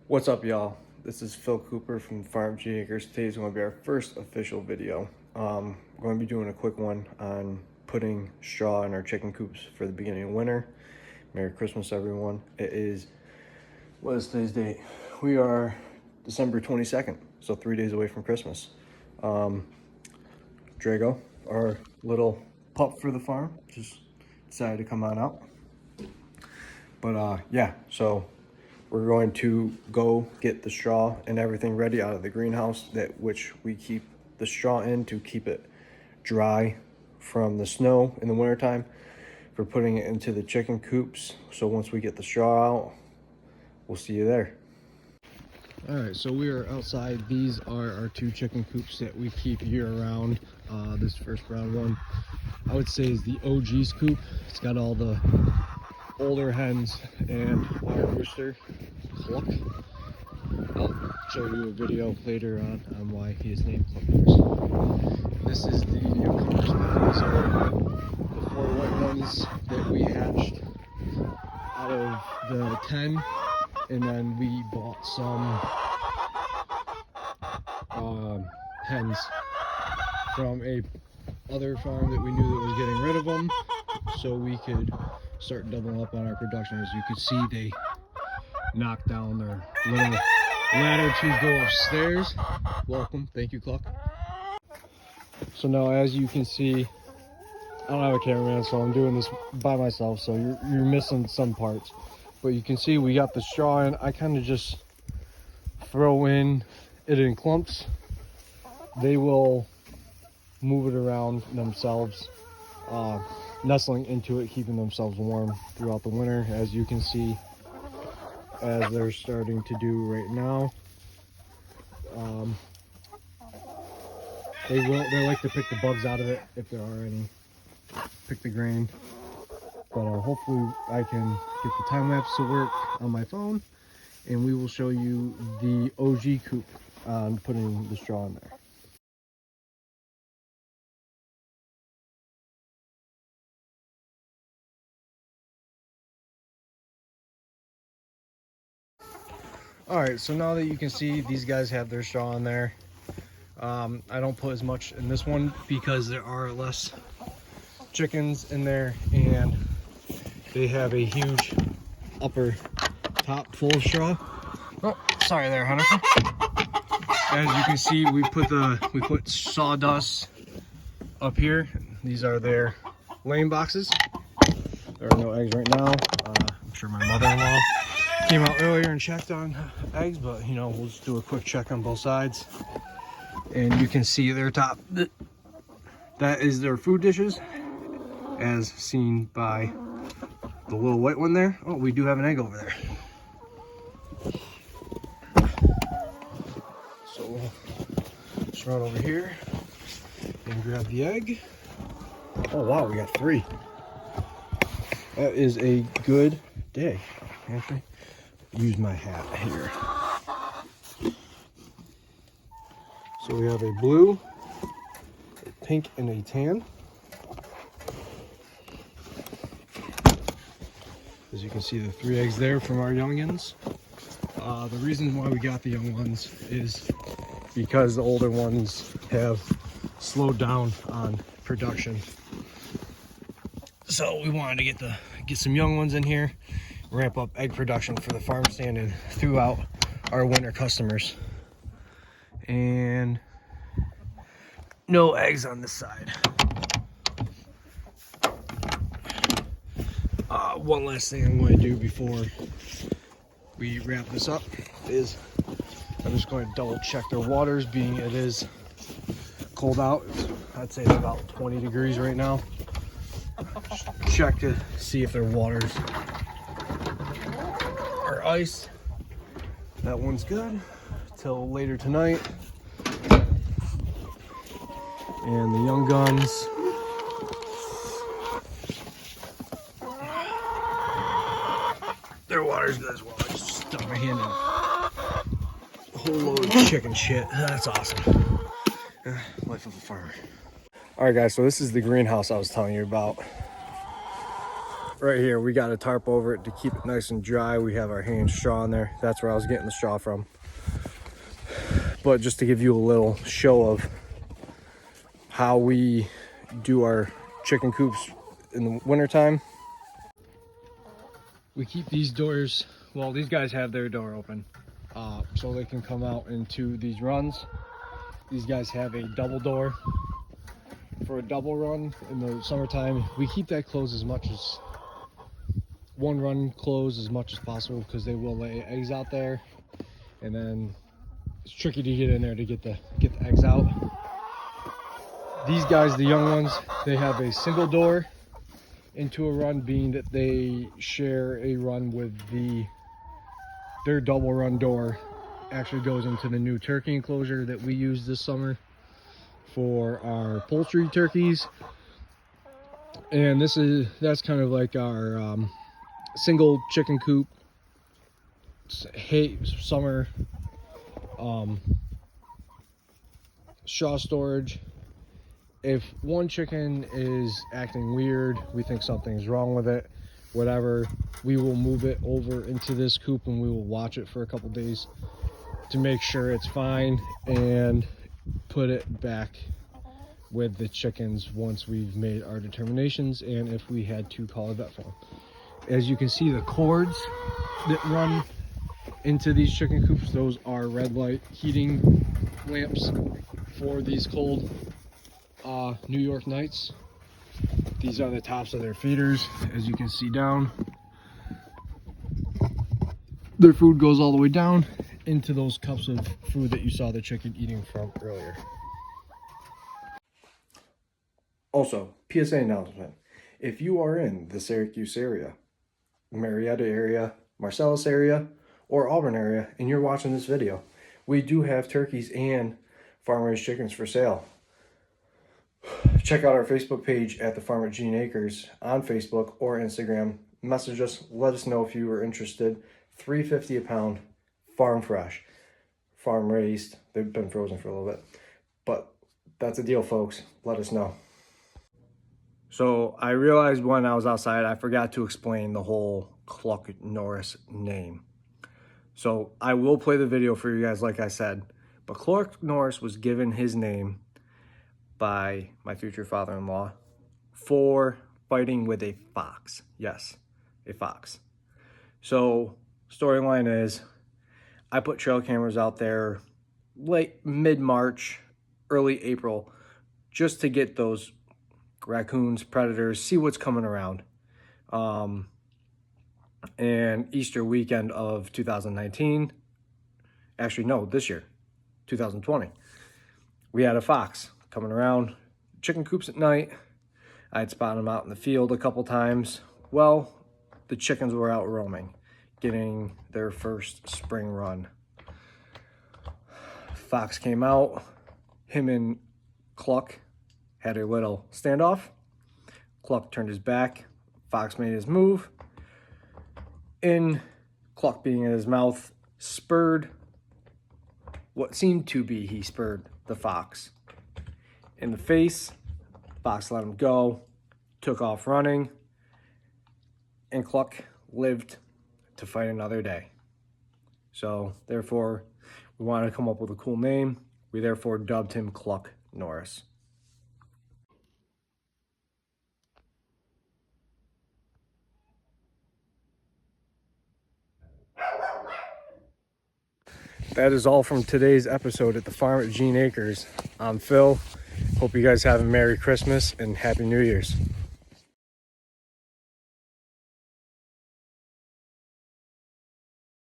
What's up, y'all? This is Phil Cooper from Farm G Acres. Today's going to be our first official video. We're going to be doing a quick one on putting straw in our chicken coops for the beginning of winter. Merry Christmas, everyone. What is today's date? We are December 22nd, so 3 days away from Christmas. Drago, our little pup for the farm, just decided to come on out. But yeah, so we're going to go get the straw and everything ready out of the greenhouse, which we keep the straw in to keep it dry from the snow in the wintertime. We're putting it into the chicken coops. So once we get the straw out, we'll see you there. All right, so we are outside. These are our two chicken coops that we keep year round. This first round one, I would say, is the OG's coop. It's got all the older hens and our rooster, Cluck. I'll show you a video later on why he is named Cluck. This is the newcomers. These are the 4 white ones that we hatched out of the 10, and then we bought some hens from a other farm that we knew that was getting rid of them, so we could start doubling up on our production. As you can see, they knocked down their little ladder to go upstairs. Welcome, thank you, Cluck. So now, as you can see, I don't have a cameraman, so I'm doing this by myself, so you're missing some parts. But you can see we got the straw in. I kind of just throw it in clumps. They will move it around themselves, nestling into it, keeping themselves warm throughout the winter, as you can see, as they're starting to do right now. They like to pick the bugs out of it if there are any, pick the grain. But hopefully I can get the time lapse to work on my phone, and we will show you the OG coop on putting the straw in there. All right, so now that you can see these guys have their straw in there, I don't put as much in this one because there are less chickens in there, and they have a huge upper top full of straw. Oh, sorry there, Hunter. As you can see, we put sawdust up here. These are their laying boxes. There are no eggs right now. I'm sure my mother-in-law came out earlier and checked on eggs, but you know, we'll just do a quick check on both sides. And you can see their top. That is their food dishes, as seen by the little white one there. Oh, we do have an egg over there. So we'll just run over here and grab the egg. Oh wow, we got 3. That is a good day. Actually, use my hat here. So we have a blue, a pink, and a tan. As you can see, the 3 eggs there from our youngins. The reason why we got the young ones is because the older ones have slowed down on production. So we wanted to get some young ones in here, ramp up egg production for the farm stand and throughout our winter customers. And no eggs on this side. One last thing I'm going to do before we wrap this up is I'm just going to double check their waters, being it is cold out. I'd say it's about 20 degrees right now. Just check to see if their waters are ice. That one's good till later tonight. And the young guns, their water's good as well. I just stuck my hand in a whole load of chicken shit. That's awesome. Life of a farmer. All right, guys, so this is the greenhouse I was telling you about. right here, we got a tarp over it to keep it nice and dry. We have our hand straw in there. That's where I was getting the straw from. But just to give you a little show of how we do our chicken coops in the wintertime. We keep these doors, well, these guys have their door open so they can come out into these runs. These guys have a double door for a double run in the summertime. We keep that closed as much as one run closed as much as possible because they will lay eggs out there, and then it's tricky to get in there to get the eggs out. These guys, the young ones, they have a single door into a run, being that they share a run with their double run door actually goes into the new turkey enclosure that we use this summer for our poultry turkeys. And that's kind of like our single chicken coop, summer straw storage. If one chicken is acting weird, we think something's wrong with it, whatever, we will move it over into this coop and we will watch it for a couple days to make sure it's fine and put it back with the chickens once we've made our determinations and if we had to call a vet for them. As you can see, the cords that run into these chicken coops, those are red light heating lamps for these cold New York nights. These are the tops of their feeders. As you can see down, their food goes all the way down into those cups of food that you saw the chicken eating from earlier. Also, PSA announcement. If you are in the Syracuse area, Marietta area, Marcellus area, or Auburn area, and you're watching this video, we do have turkeys and farm-raised chickens for sale. Check out our Facebook page at the Farm at Gene Acres on Facebook or Instagram. Message us, let us know if you are interested. $3.50 a pound, farm fresh, farm raised. They've been frozen for a little bit, but that's a deal, folks. Let us know. So I realized when I was outside, I forgot to explain the whole Cluck Norris name. So I will play the video for you guys, like I said, but Cluck Norris was given his name by my future father-in-law for fighting with a fox. Yes, a fox. So storyline is, I put trail cameras out there late mid-March, early April, just to get those raccoons, predators, see what's coming around. And Easter weekend of 2019, actually no, this year, 2020, we had a fox coming around chicken coops at night. I had spotted them out in the field a couple times. Well, the chickens were out roaming, getting their first spring run. Fox came out, him and Cluck had a little standoff. Cluck turned his back, Fox made his move, and Cluck, being in his mouth, spurred what seemed to be, he spurred the fox in the face. Fox let him go, took off running, and Cluck lived to fight another day. So therefore, we wanted to come up with a cool name. We therefore dubbed him Cluck Norris. That is all from today's episode at the Farm at Gene Acres. I'm Phil. Hope you guys have a Merry Christmas and Happy New Year's.